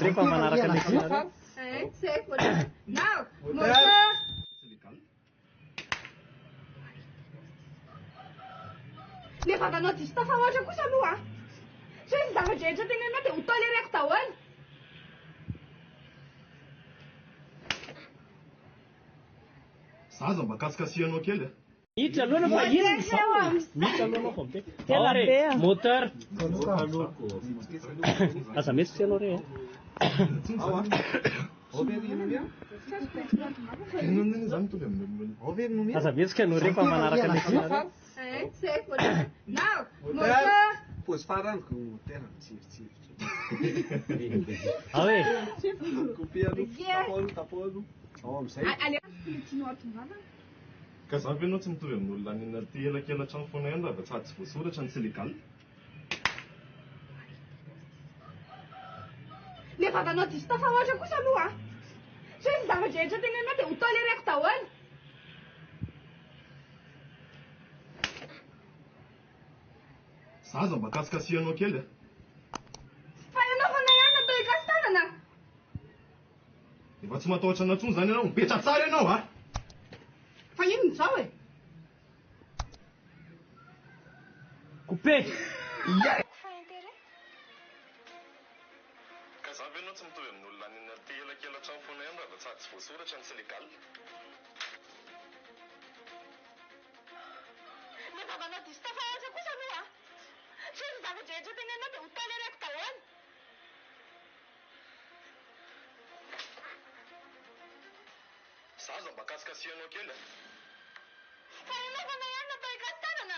rehefa manaraka leksina le vatanao diso tafahoatra kosa aloha a so izy zavadrehetra tenenao dia ho tolereko daholo zaza mba kasikasihanao kely a miditra aloha fa ino miditra aloha fa be tena be moteur aza mety tsy anao re zany mitovy amin'ny aza metsika anao rehefa manaraka leksina pôzy faraniko moteur mitsirotsirotra aoe tapolo ao amizay ka zavy ianao tsy mitovy amin'olona nina ty elakelatran foana ihany raha tsy voasoratra ny tsy legaly le vatanao diso tafahoatra kosa aloha a so izy zavadrehetra tenenao dia ho tolereko daholo zaza mba kasikasihanao kely a fa ianao fana ihany natao ikasitanana efa tsy matahotra anantsony zany ianao mipetra tsara ianao a fa ino zao e coupé ka zavy ianao tsy mitovy amin'olona nina ty elakelatran foana ihany raha tsy voasoratra ny tsy legaly le vatanao diso tafahoatra kosa aloha a so izy zavadrehetra tenenao dia ho tolereko daholo zaza mba kasikasihanao kely a fa ianao fana ihany natao ikasitanana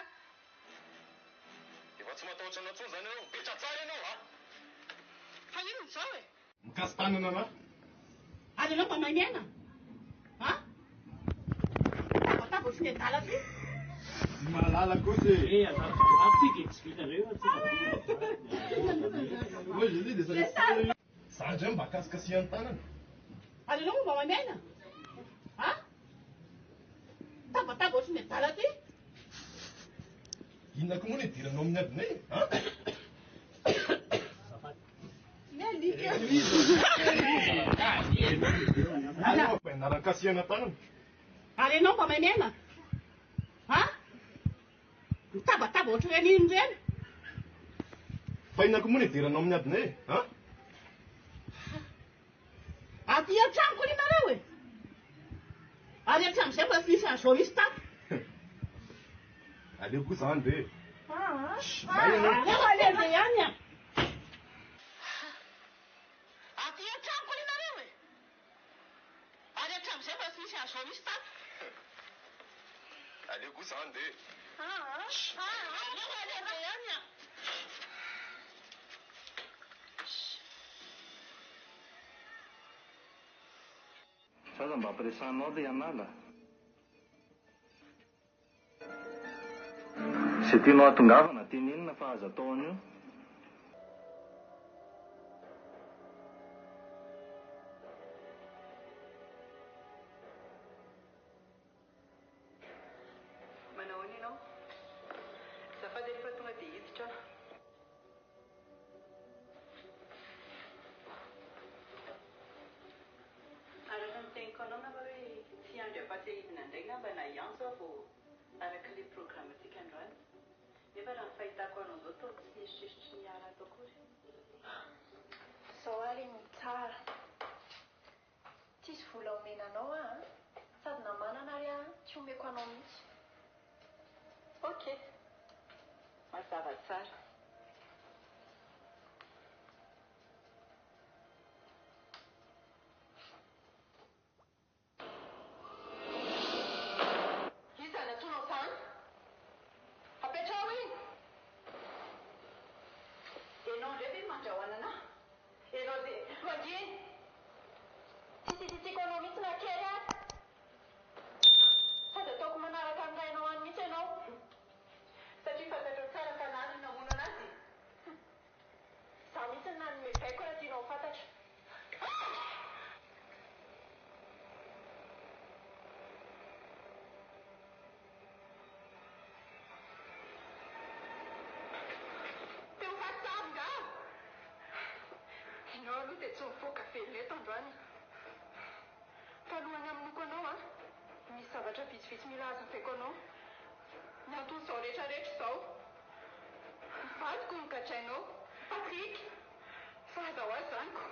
efa tsy matahotra anantsony zany ianao mipetra tsara ianao a fa ino zao e mikasitanana ana ary ianao mba maimiaina a tabataba ohatriny adala ty mahalala kosa e atsika tsy vitanareo zandra mba kasikasihan'ny tanana ary ianao mba maimiaina a tabataba ohatriny adala ty inona ko moa ny idiranao amin'ny adinay narakasihana tanana ary ianao mba maimiaina a tabataba ohatriny anino reny fa inona ko moa ny idiranao amin'ny adinay a aty an-tranoko linareo e ary atram'izay mba tsy nisy an'izao misy tato aleo koa zany be aleo aleza ihany a aty an-tranoko linareo e ary atram'izay mba tsy nisy an'izao misy tato aleo koa zany be aleo aleza ihany a zaza mba ampiresanao le ianala zay tianao atongavana tianinona fa azo ataon'io manao any ianao zafady efa tonga dia hiditra araka ny teniko anao ngamba hoe tsy andro ampatsahidina indray ngamba na ihany zao vao araka le programmatsika androany nefa raha ny fahitako anao zao tao tsy eritreritry ny ara ato akory zao ary ny tsara tsisy vola omenanao a sady namanana ary a tsy omeko anao mihitsy ok mazava tsara dia tsy mivoaka velona eto androany. Falohany aminoko anao misy zavatra vitsivitsy mila azavaiko anao. Ny anton'izao rehetrarehetra izao. Vadiko no gadrainao, Patrik. Fa aza ho azy zaniko.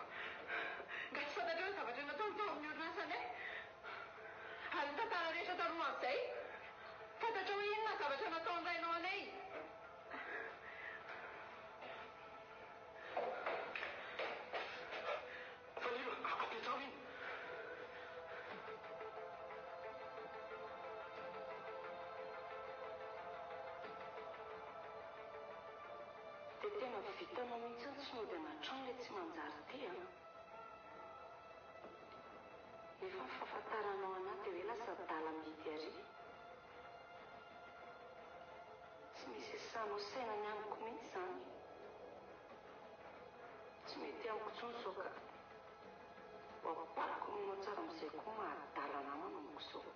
Nga tsy fantatrao ny zavatra nataony tao amin'ny orinasanay. Ary ny tantara rehetra taloha amin'izay. Fantatrao inona zavatra nataony rainao anay. Apetrao iny. Dia tena vitanao mihitsy ny tsy mody anatrano ilay tsy manjary ty Efa ny fahafantaranao anahy dia hoe lasa dalam-bidy ary. Tsy misy sanao sainany amiko mihitsy izany. Tsy mety amiko intsony izao ka. Apalako minao tsara amin'izay koa mahadala namana amiko izao.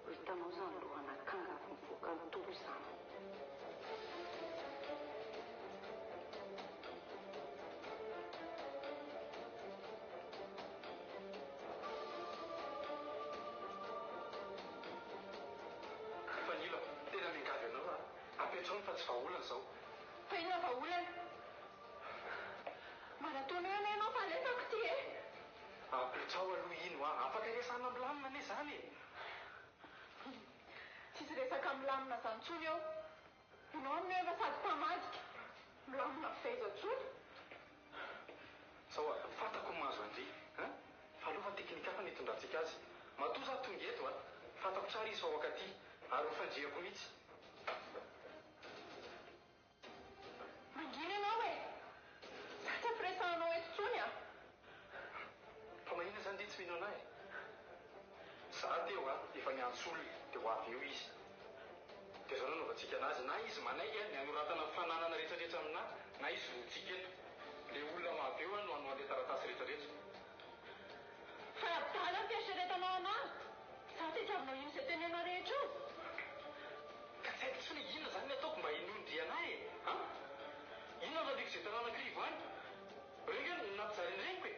Hitanao izany lohana kangavy mivoaka ny tobo izany. Fanila, tena miangavy anao apetrao fa tsy vahaolana izao. Fa inona vahaolana? Manatona eo ianao fa alefako ty Apetrao aloha ino afaka resana milamina ane izany. Tsisy resaka milamina izany intsony eo. Ianao amin'ny efa sady mpamadika. Milamina faiza intsony. Sao fantako mahazo andry. Fa aloha fa teknika hafa nitondrantsika azy. Matoa za tonga eto fantako tsara izy fa ao akaty. Ary mifandrihako mihitsy. Mangina ianao Za tsy ampiresanao eto intsony Fa mahina izany dia tsy mino anahy. Za teo efa niantso olona dia ho avy eo izy. Dia izao nanaovantsika anazy na izy manaiky ny anoratana fananana rehetrarehetra aminahy na izy votsika eto. Ilay olona mahavy eo no anoan'ilay taratasy rehetrarehetra. Fa adala ny fieritreretanao anahy. Za tsy hitiavinao ino izay tenenao rehetra io. Ka tsy haiko intsony inona izany ny ataoko mba hinondry anahy Inona no aliko izay tanàna-krivo any? Reny ny nampizariny reniko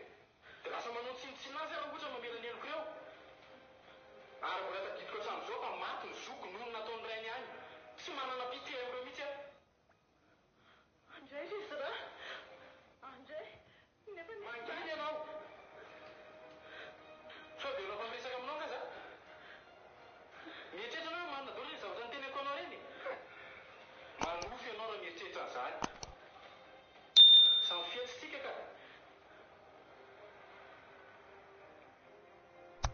dia lasa manao tsinitsinazy raha ohatra mamela ny eloko ireo. Ary mbola tadidiko hatramin'izao fa maty ny zoko noho ny nataony rainy any. Tsy manana pitié amin'ireo mihitsy Andray Rizra. Andray. Manginy ianao. Sao dia anao fa miresaka aminao ka za? Mieritreritra anao manana daholo ny zavatra niteneko anao reny. Manofy ianao raha mieritreritra an'izany. Samy fiatsitsika ka.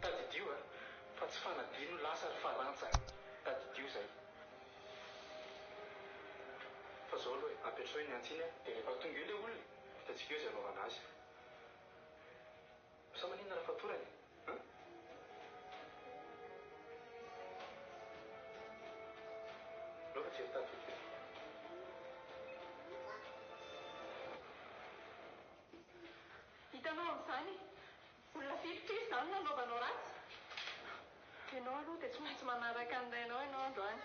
Tadidio fa tsy fanadino lasa ry farantsa. Tadidio izay. Fa izao aloha apetrao ny antsiny dia rehefa tonga eo ilay olona vitatsika eo izay anaovana azy. Sa maninona raha fatorany? Lova tsy eritady feky. Hitanao amin'izany olona filotra izy izany nanaovanao ratsy. Ianao aloha dia tsy maintsy manaraka an'irainao ianao androany.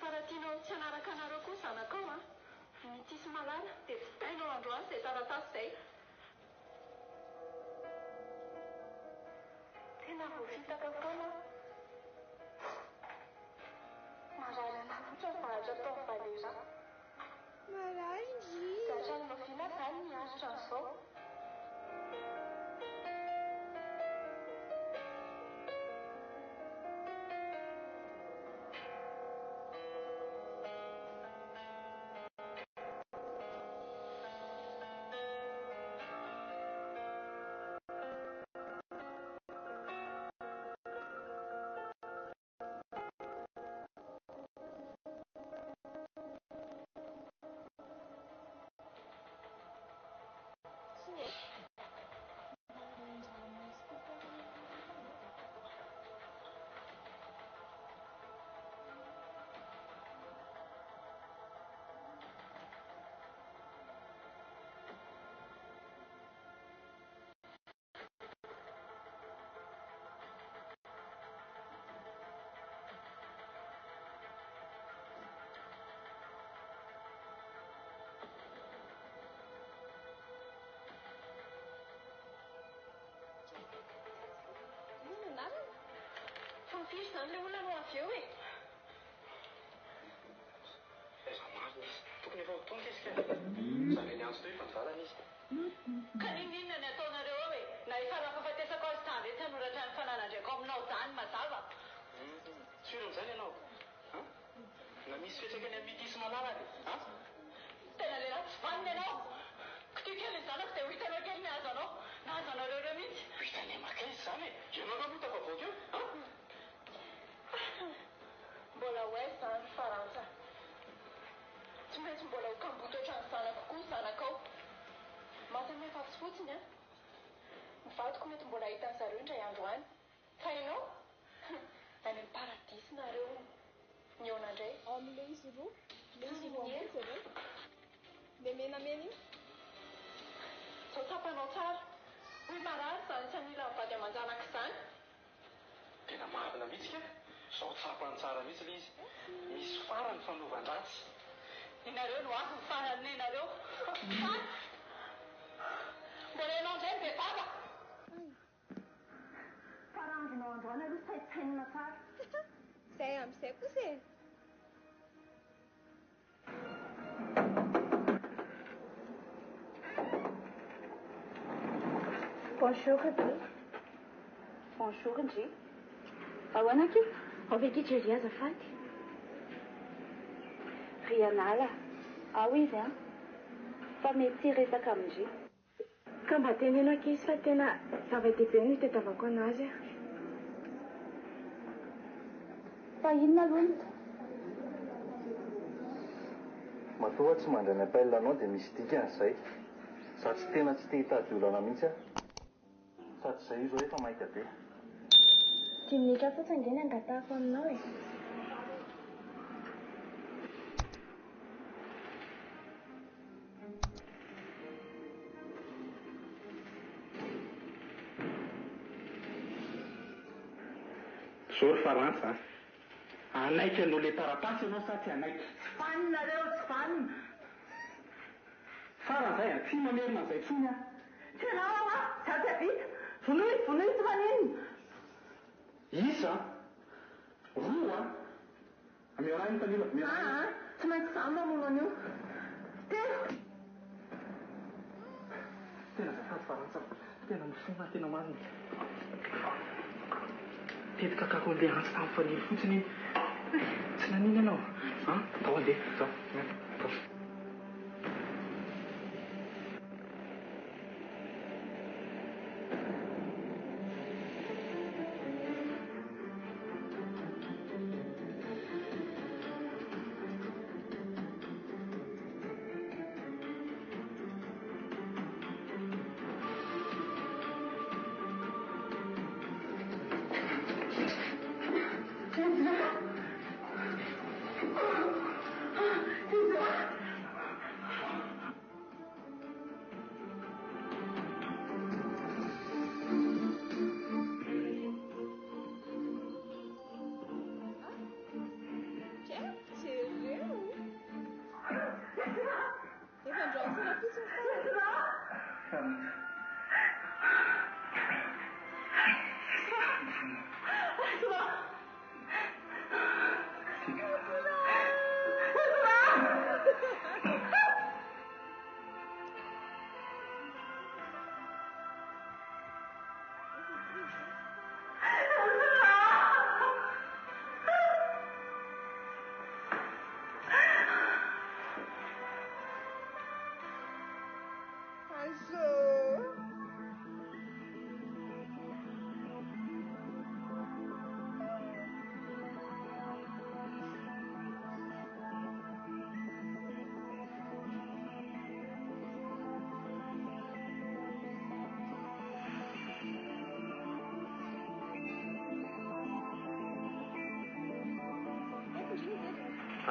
Fa raha tianao tsy hanaraka anareo koa zanakao ny tsisy malala dia jidainao androany izay taratasy izay. Tena voavitaka foana. Marary anahy loatra ny vahatra ataon'ny Valera. Marary ndry. Gadrany noviana izany ny aritra an'izao. firy izany ilay olona no avy eo e. Aiza marina izy. Tokony efa ho tonga izy ka. Izany ny antso toy fa nivalana izy. Ka ninona ny ataonareo ao e? Na efa raha-fahafatesako azy tany rehetra hanoratra ny fananandraiko aminao zany mazava. Tsiro amin'izany ianao. Na misy fiatraikany amin'ny mity sy malalaka. Tena lehilahy tsy vanina ianao. Kitio kely ny zanako dia ho hitanao kely ny azo anao. Nahazo anareo ireo mihitsy. Hitany aman-kaizy izany e. Ianao raha moa tafavoaka eo. Mbola ho aiza izany Farantsa. Tsy maintsy mbola ho kamboto ohatran'ny zanako koa zanakao. Mahasamihafa tsy fotsiny a. Ny vadiko mety mbola hitan'ny zareo indray andro any. Fa ianao any amin'ny paradisy nareo ny eo nandray. Ao amin'ilay izy roa. Ilay izy roa ambony zareo. Ilay menamena iny. Izao tsapanao tsara. Hoy marary izany tsy anila mivady aman-janaka izany. Tena marina mihitsy ka. Izao tsapany tsara mihitsy ilay izy. Misy farany fanaovan-dratsy. Inareo no afo ny farany inareo. Mbola ianao indray be baba. Farandronao androany aloha saitsainina tsara. Izay amin'izay kosa e. Bonjour, Rodrigue. Bonjour, Ndry. Ahoana ky? Avy aty Jerry azafady. Ry anala. Ao izy a. Fa mety resaka amindry. Ka mba tenena izy fa tena zava-dehibe no itadiavako anazy. Fa inona aloha? Matoa tsy mandrany appel anao dia misy dikan'izay. Za tsy tena tsy te hitady olana mihitsy a. Sady izay io zao efa maika be. 10 minitra fotsiny indray ny angatahako aminao e. Zao ry Farantsa. Anaika no le taratasy ianao sa tsy anaika? Tsy fanina reo, tsy fanina. Farany izay tsy mamerina an'izay tsony a. Tsy ianao a, za tsy havita. Vonoy tsy fanina. Isa? Roa? Ameo ny tanila. Tsy maintsy izany mamono an'io. Tena zafady Farantsa. Tena mifona, tena marina. Tetika kako andeha antsy tamin'ny fanily fotsiny iny. Tsy nanina ianao. Tao andeha. Tao.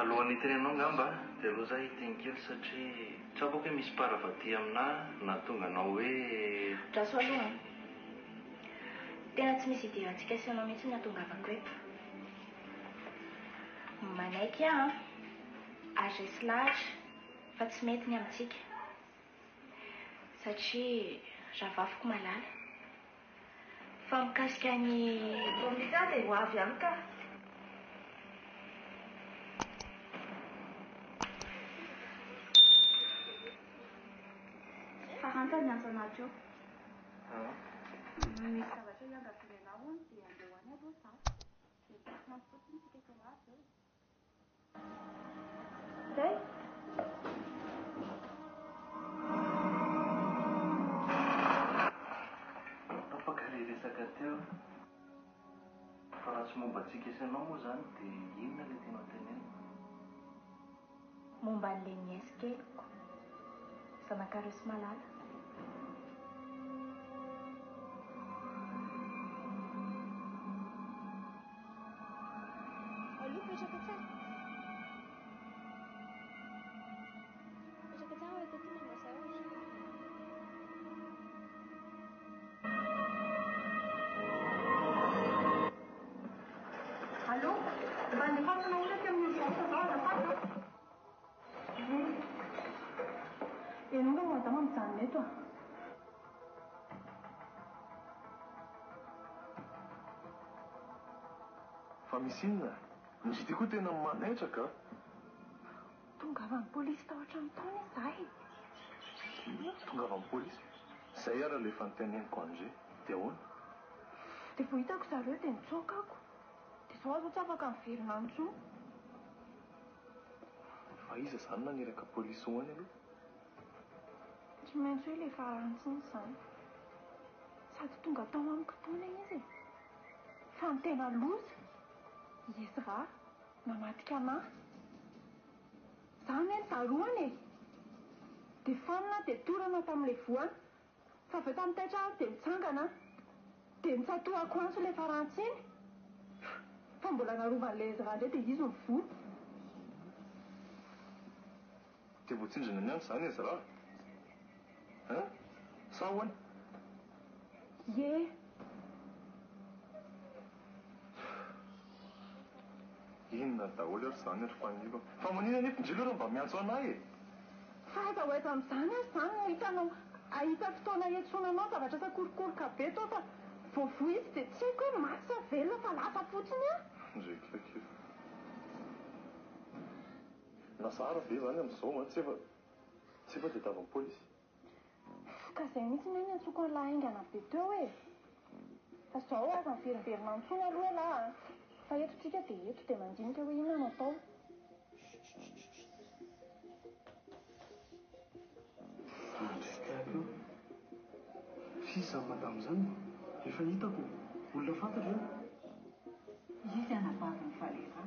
Alohan'ny tenenao ngamba dia aloha izaho hiteny kely satria tsy afaka hoe misy paravaty aminahy na tonga anao hoe Raso aloha tena tsy misy idirantsika sy anao mihitsy ny atongavako eto. Manaiky ary resy lahatra fa tsy mety ny amintsika satria raha vafiko malala Fa mikasika ny pomita dia ho avy ihany ka. Faranta ny antso anaty io. Misy zavatra iangatony anao dia andeo any aloha za. Dia tasina fotsiny tsy teko azy eo. Zay? Afaka resaka teo. Fa raha tsy momba antsika isanao moa zany dia inona ilay tianao tenena? Momba an'ilay niesy keliko. Zanak'Aresy malala. Aloha petraka tsara. Petraka tsara eto ty mazava ozy. Allô? Mba nifatana olona ty amin'ny izao za azafady. Enonga madama mijanona eto a. Fa misy inona? Misy ty koa tena manetraka. Tonga avy amin'ny polisy tao hatramin'ny taona izahay. Tonga avy amin'ny polisy? Izay ara ilay fanontanianiko an'izay. Dia ahoana? Dia vao hitako zareo dia nitsoakako. Dia izao azo tsy afaka miverina antsony. Fa iza izany naneraka polisy hoany aloha? Tsy maintsy hoe ilay farantsiny izany. Sady tonga tao amiko taona izy. Fa ny tena loza. Izy raha namatika anahy. Izany hoe nitaroany e. Dia fanina dia torana tamin'ilay voany. Fa avy tamin'ny taitra azy dia mitsangana. Dia nitsatohako anso ilay farantsiny. Fa mbola narovan'ilay izy raha indray dia izy mivory. Dia voatsindrana ny andro izany izy raha? Sa hoany? Ie. Inona daholo ary izany ary fanilo. Fa manina nefa indreo raha mba miantso anahy e. Fa aza ho aiza amin'izany ary izany no hitanao ahita fotoana iantsonanao zavatra sakorokoroka be tao fa voavoa izy dia tsy haiko hoe maty sa velona fa lasa fotsiny a. Ndraiky. Nasara be zany amin'izao man tsy efa dia tavy amin'ny polisy. Ka izay mihitsy ny hoe antsoko an'ilay haingana be teo e. Fa izao aza miveriverina antsony aloha lahy. Fa etotsika dia eto dia mandinika hoe inona no atao. Ndraiky io. Sisa madamo izany efa hitako olona fantatra io. Izy anabavy ny valera.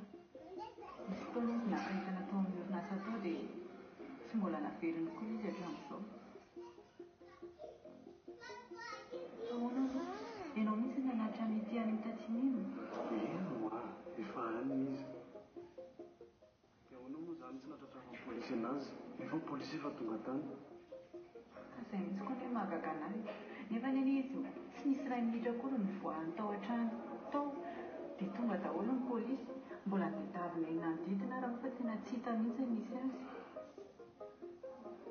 Misy fotoana izy naparitana tao amin'ny orinasa tao dia tsy mbola naveriny koa izy hatramin'izao. Ianao mihitsy nanatra amin'ity Anita Tsinino. Eno efa any izy. Dia ahoana moa izany tsy natratrafan'ny polisy anazy. Nefa ny polisy efa tonga tany. Ka izay mihitsy koa ny mahagaga anazy. Nefa ny izy tsy nisy iray minitra akory nivoahany tao an-trano tao dia tonga daholo ny polisy. Mbola nitavina eny manodidina raha fa tena tsy hita mihitsy misy azy.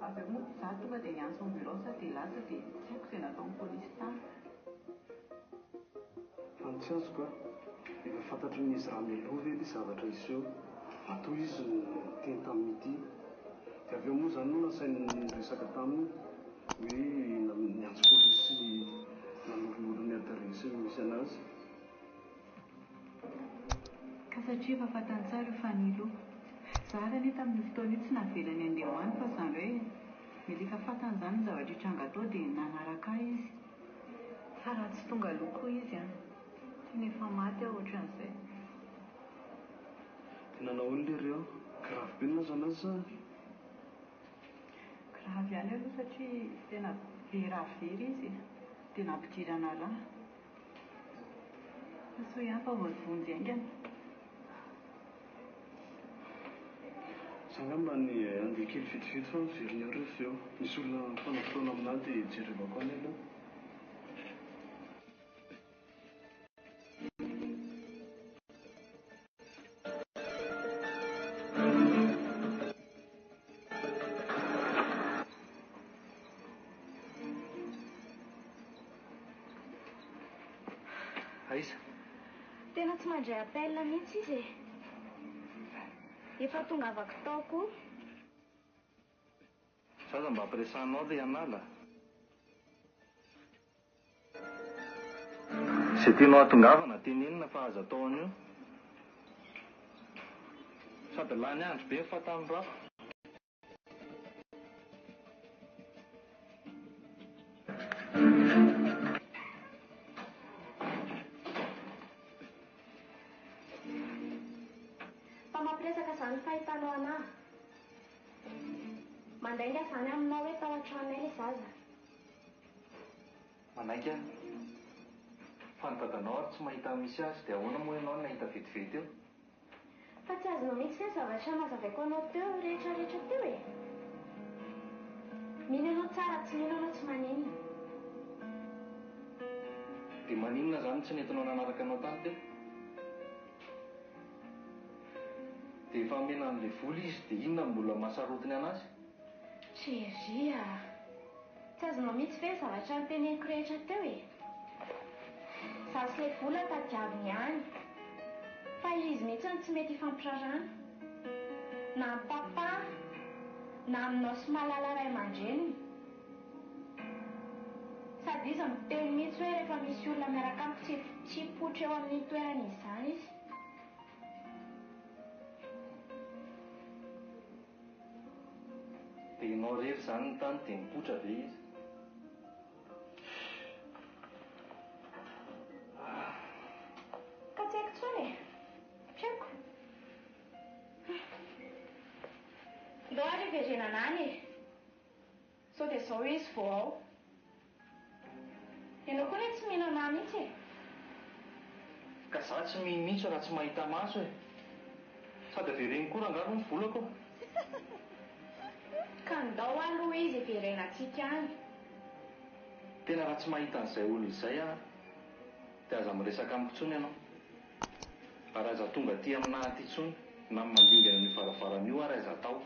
Avy eo moa za tonga dia niantso ambulance dia lasa dia tsy haiko izay nataon'ny polisy tany. Fa ny tsy azoko efa fantatry ny izy raha mialoha ve ilay zavatra iseho. Matoa izy teny tamin'ity. Dia avy eo moa izany no nasainy resaka taminy hoe niantso polisy nanolonolo ny adresy misy anazy. Ka satria efa fantany tsara io fanilo. Za raha tamin'ny fotoana io tsy navelany andeha hoany fa izany hoe mety efa fantany izany ny zavatra hitranga tao dia nanaraka izy. Fa raha tsy tonga loko izy tena efa maty aho ohatran'izay. Tena nahoana ireo grave be naza anazy sa? Grave ihany aloha satria tena be raha very izy dia nampidirana raha. Fa sao ihany fa voavonjy aingana. Sanga mba ny andeha kely fitifity fa miverina ireo feo. Misy olona mifana fotoana aminahy dia jerevako any aloha. Aiza? Tena tsy mandray appel mihitsy izy e. Efa tonga avako taoko. Zaza mba ampiresanao dia hanala. Izay tianao hatongavana teninina fa aza atao an'io. Sady lany andro be fa tamin'ny rafo. Fa mampiresaka izany fahitanao anahy. Mandainga izany aminao hoe tao an-tranonay ilay zaza. Manaiky aho. Fa ny dadanao ary tsy mahita misy azy dia ahoana moa ianao nahita vetivety eo? Fa tsy azonao mihitsy hoe zavatra mazavaiko anao teo rehetrarehetra teo e. Mino ianao tsara, tsy mino ianao tsy maninona. Dia maninona izany tsy nentinao nanaraka anao tany teo? Dia efa mena an'ilay vola izy dia inona mbola mahasarotiny anazy? Tseria, tsy azonao mihitsy ve zavatra niteneniko rehetra teo e. Za sy ilay vola tadiaviny ihany. Fa izy mihitsy tsy mety hifampirarana. Na amin'ny papa, na aminao sy malala ray aman-dreniny. Sady izy miteny mihitsy hoe rehefa misy olona miaraka amiko tsy hipoitra eo amin'ny toeran'izany izy. Dia ianao rery izany ny tany dia mipoitra ve izy? Ka tsy haiko tsony e. Tsy haiko. Ndao ary hiverenana any e. Sao dia izao izy vao ao. Ianao koa tsy mino anahy mihitsy e. Ka za tsy mihitsy raha tsy mahita maso e. Sady avereny koa rangaro ny volako. Ka ndao aloha izy hiverenantsika any. Tena raha tsy mahita an'izay olo izay aho dia aza miresaka amiko intsony ianao. Ary aza tonga aty aminahy aty intsony na mandingana ny varavaran'io ary aza atao.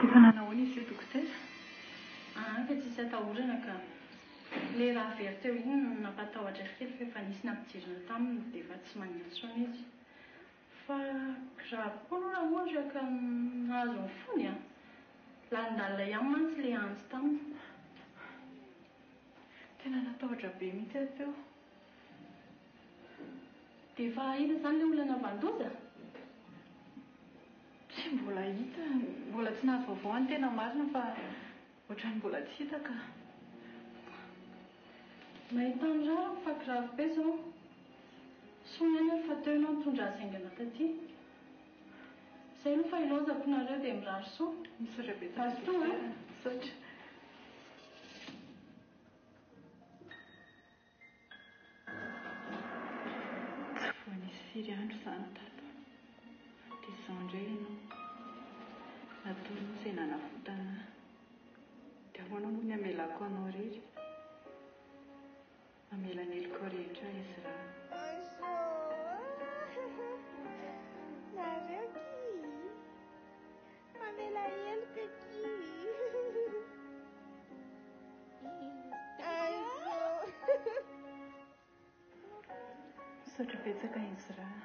Efa nanao izy io dokotera? Fa tsisy atahorana ka ilay raha very teo iny nampatahotra kely fa efa nisy nampijirina taminy dia efa tsy manintsony izy. Fa grave koa aloha raha ohatra ka nahazo ny fony a. Landalina ihany mantsy ilay anjo taminy. Tena natahotra be mihitsy teo. Dia efa hita izany ilay olana vandoza? Tsy mbola hita, mbola tsy nahazo vaovao ny tena marina fa ohatrany mbola tsy hita ka. Mahita ny rano fa grave be izao. Sonina fa teo ianao mitondra azaingana taty. Izay aloha fa ilaozako nareo dia mirary soa. Misaotra be Vasoa a? Misaotra. Tsy voanisy firy andro izany tato. Dia izao indray ianao. Nataonao izay nanavotana. Dia ahoana moa ny amelako anao rery? Amela ny heliko rehetra izy raha. Nareo ki. Mamela heliko ki. Misaotra betsaka izy raha.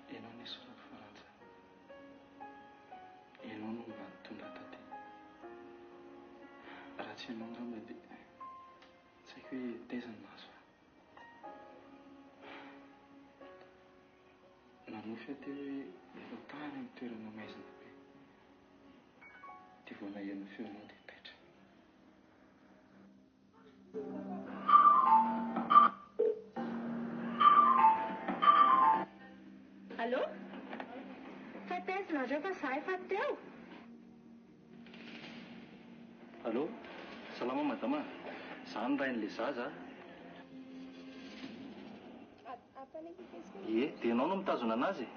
Ianao ny sorako farantsa. Ianao no mahatondra taty. Raha tsy ianao ngamba dia tsy haiko hoe taiza ny mahazo ahy. Nanofy aho teo hoe efa tany amin'ny toerana maizina be. Dia vao naheno ny feonao dia taitra. Allô? Fa taiza nareo fa za efa teo? Allô? Salama madama. Za ny rain'ilay zaza. Ie, dia ianao no mitazona anazy?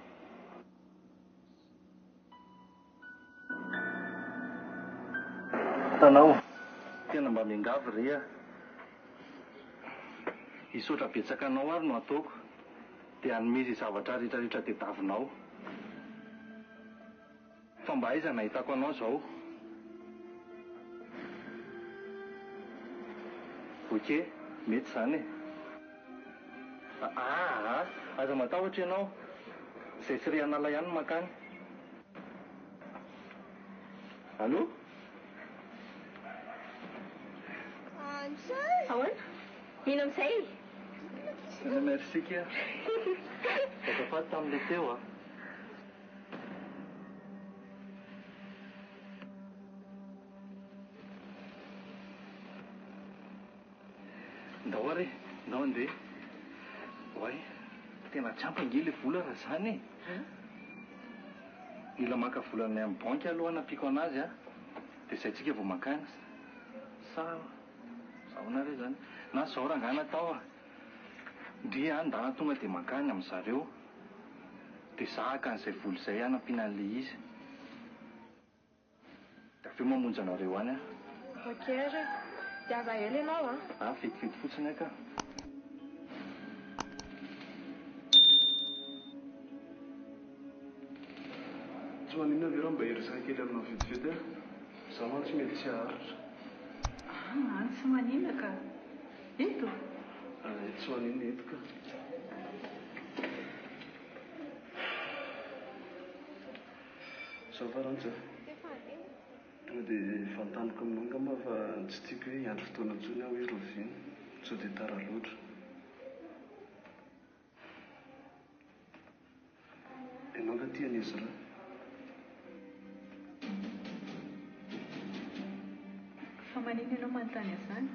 Hitanao, tena mba miangavy rea. Isotra betsaka anao ary no ataoko, dia hanomeza zavatra rehetrarehetra tadiavinao. Fa mba aiza nahitako anao zao? Okey, mety zany e. Aza matahotra ianao, izay tsy re anala ihany makany. Allô? Ahoana? Ino amin'izay? Merci kia. Azafady tamin'ilay teo Ndao ary, ndao andeha. Oay, tena tsy ampy ange ilay vola raha zany e. Mila maka volanay amin'ny banky aloha nampiko anazy dia izay tsika vao makany. Zahoana re zany. Na zao rangana tao ndria ndana tonga dia makany amin'ny zareo dia zahaka an'izay vola izay hanampiana an'ilay izy. Dia aveo mamonjy anareo any Okey ary, dia aza ela ianao vetivety fotsiny aka. Tsy manina ve raha mba iresaka kely aminao vetivety zaho manko tsy mety tsy haharitra. Tsy manina ka eto. Tsy manina eto ka. Safarantsa tonga dia fantaniko aminao ngamba fa tsy tiako hoe hiandry fotoana intsony aho hoe roviny, sao dia tara loatra. Ianao nga tia an'izy raha? Fa manina ianao manontany an'izany?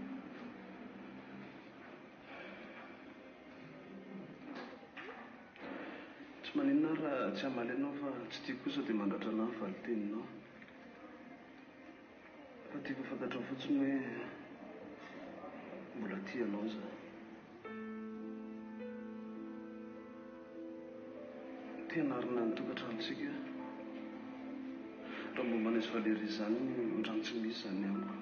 Tsy maninona raha tsy hamaly ianao fa tsy tiako kosa dia mandratra anahy ny valiteninao. Fa tiako fantatra fotsiny hoe mbola tia anao zaho. Tia hanarina ny tokantranontsika. Raha mba manisy valery izany ohatrany tsy misy izany amiko.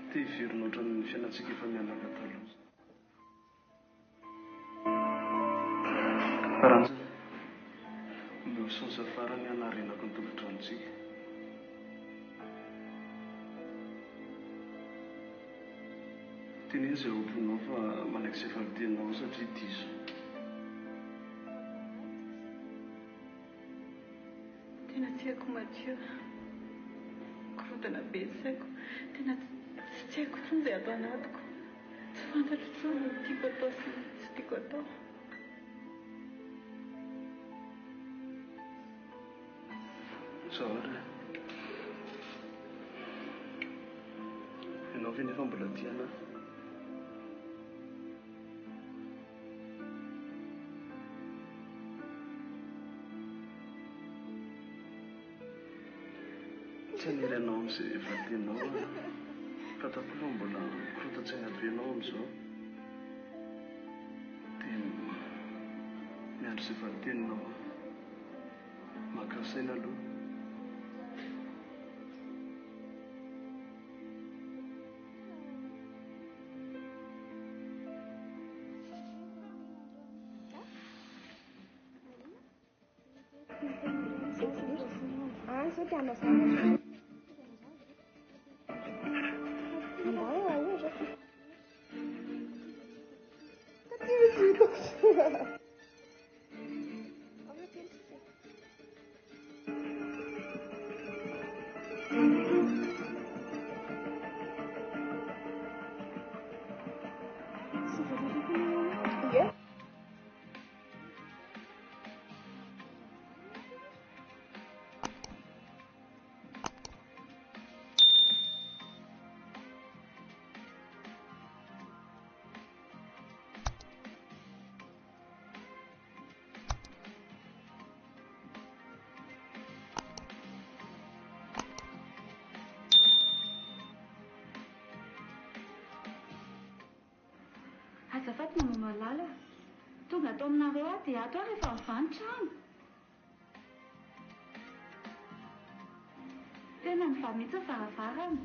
Tia hiverina ohatran'ny fiainantsika efa mianaka taloha. Farantsa, mba ho saosa farany hanarenako ny tokantranontsika. Teny izay omponao fa manaiky izay valitenao satria diso. Tena tiako Mathieu. Korodana be saiko. Tena tsy tiako intsony izay atao anatiko. Tsy fantatro intsony ny tiako atao sy tsy tiako atao. Zahary, ianao ve nefa mbola tia anahy? Tsy haniry anao amin'izay valitenao fantako fa mbola mikorotan-tsaina be ianao amin'izao dia miandry izay valiteninao maka saina aloha. Azafady manao malala. Tonga atao aminareo aho dia ato aho rehefa mivany trano. tena mifamitsy varavarana.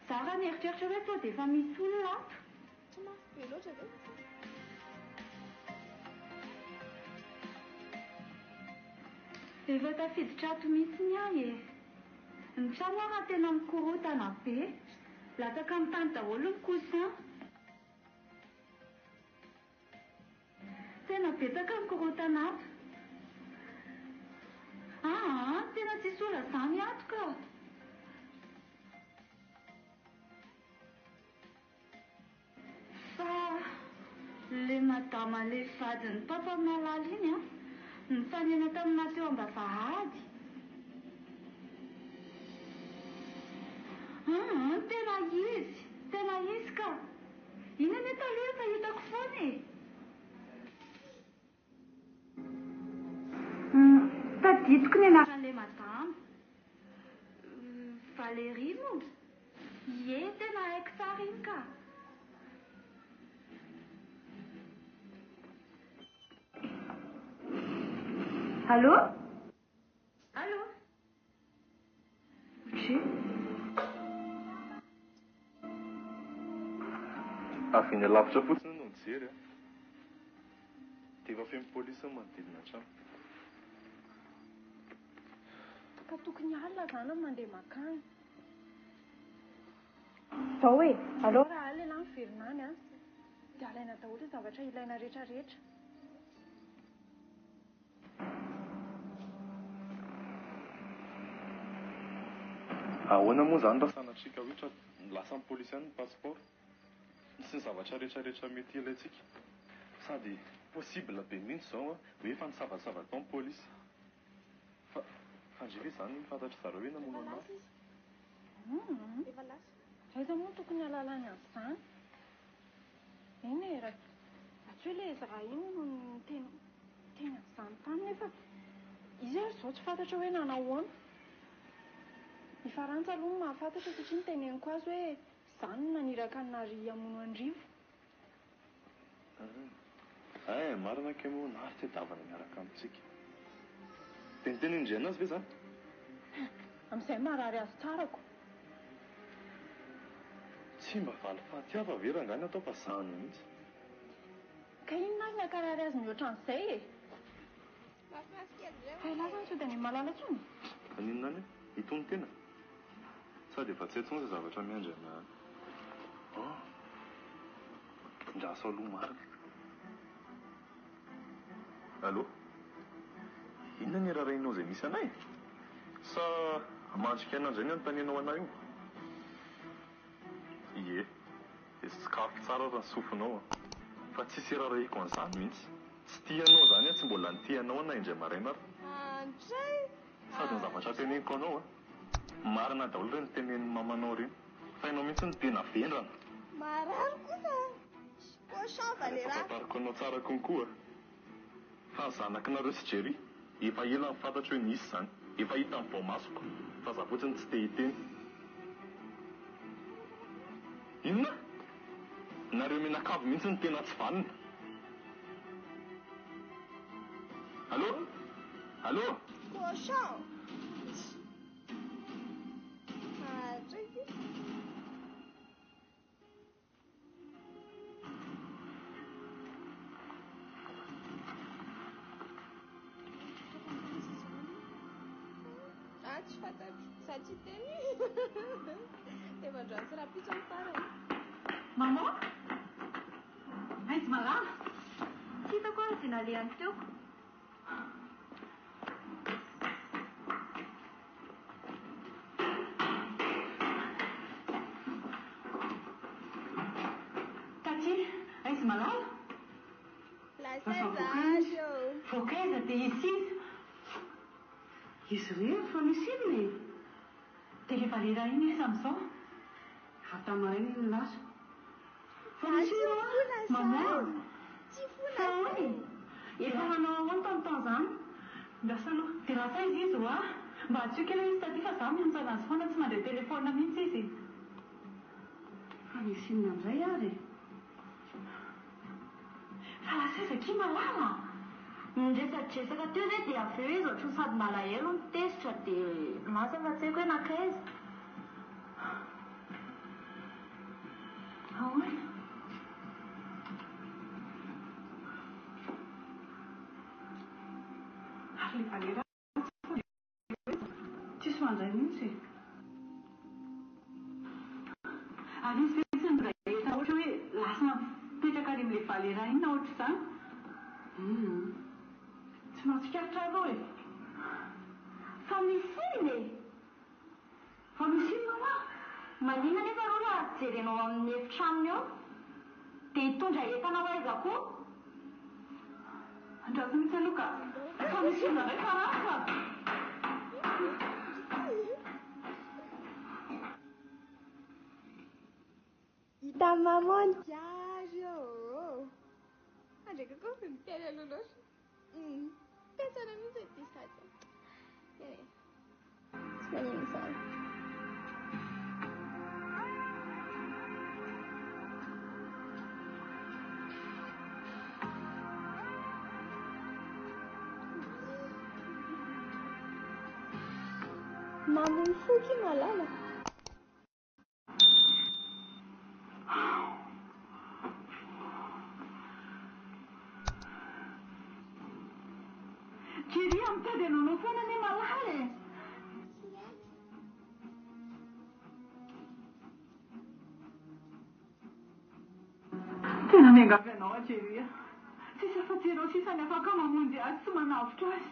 Za raha mieritreritra hoe sao dia efa misy olona ato. Tsy mafy be loatra ve? Efa tafiditra ato mihitsy ny ahy e. Ny trano raha tena mikorotana be. Latsaka amin'ny tany daholo ny coussin. Tena betsaka mikorotana ato. Tena tsisy olona izany ato ka. Fa le madama le vadin'ny papa malala iny nifanena tamina teo am-bavahady. Tena izy ka. Iny ane taloha efa hitako foana e. Tadidiko ny anaran'ilay madama. Valérie moa. Ie, tena haiko tsara iny ka. Allô? Allô? Qui? Avy ny lavitra fotsiny no mijery. Dia efa feno polisy manodidina trano. Ka tokony alina izany ny mandeha makany. Zao hoe, allo raha alina ny verinany dia alaina daholo ny zavatra ilaina rehetrarehetra. Ahoana moa izany raha sanatrika ohatra lasa ny polisy ihany ny passeport sy ny zavatra rehetrarehetra mety ilaintsika. Sady possible be mihitsy izao hoe efa nisavasava tao ny polisy. Fa andrika izany fantatry zareo hoe namono anazy. Efa lasa. Aiza moa tokony alalany an'izany? Eny e, raha tsy hoe ilay raha iny no teny an'izany tany nefa izy izao tsy fantatra hoe nanahoana. Ny Faransa aloha mahafantatra satria niteneniko azy hoe izany no naniraka ny Nary hamono Andrivo. Marina ke moa nary tsy davana miaraka amintsika. Teniteny indray anazy ve izany? Amin'izay marary azy tsarako. Tsy mba valy fahatiava ve raha angany atao fa zahany mihitsy. Ka inona ary ny akarary azy mihoatra an'izay e? Fa ilazany sao dia ny malala intsony. Fa ninona any? Itony tena? Sady efa tsy haintsony zavatra miandry ana. Ndraso aloha marina. Allô? Inona ny rarahinao izay misy anay? Sa mandrika anandray ny anontanenao anay io? Ie, dia tsy kafy tsara raha sofinao fa tsisy rarahiko an'izany mihitsy. Tsy tianao izany tsy mbola ny tianao anay indray maraina ary. Sady ny zavatra teneniko anao marina daholo ireny tenenin'ny mamanao ireny. Fa ianao mihitsy ny tena vendrana. Marary kosa. Cochon Valera. Fantariko anao tsara konkoa. Fa zanakinareo sy Jerry efa ela fantatra hoe nisy izany. Efa hita amin'ny voamasoko. Fa za fotsiny tsy te hiteny. Inona? Nareo menakavy mihitsy ny tena tsy valina. Allô? Allô? Cochon. Tsy fantatro. Sady tsy teny. Efa androany tsy raha pitso amin'ny farany. Maman? Aiza malala? Tsy hitako ary dia nalehany teo. Taty, aiza malala? Lasaiza Fokaiza dia izy izy ireo fa misy inona e? Dia ilay Valera iny izy amin'izao? Atamaraina iny lasa. Fa misy inona maman? Tsy fona. Efa manao ahoana tamin'izany izany? Lasa aloha. Dia lasa izy ho mba hatsoika ilay izy taty fa izaho miantsana azy foana tsy mandeha telefona mihitsy izy. Fa misy inona indray ary? Fa lasa izy aky malala. Niresadresaka teo izay dia avy eo izy ohatran'ny sady malahelo ny tesitra dia lasa fa tsy haiko hoe nankaiza. Ahoana? Ary le valera tsisy mandray mihitsy. Ary izy ve tsy ndray eta ohatra hoe lasa mipetraka any amin'ilay valera iny na ohatra izany? Tsy mahatsikaritra arô e. Fa misy iny e. Fa misy inona hoa? Manina nefa arô raha jerenao amin'ny efitraminy ao dia hitondra entana ho aiza koa? Andraso mihitsy aloha ka fa misy inona indray farany fa. Hita maman diary oh. Andreka koa fi miteny aloha loatra. Pensana mihitsy hoe diso azy. Tsy manino izany. Mamono foky malala. Kiri mitady anao foana ne malala e. Tena miangavy anao a Kiri. Sisa afa-tsy ianao sisa ny afaka mamonjy azy tsy manavotra azy.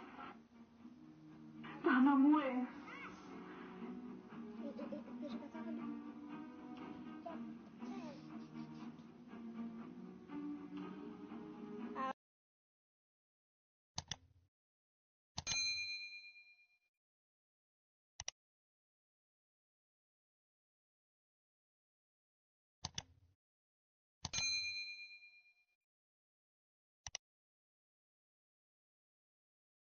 Danamoa e.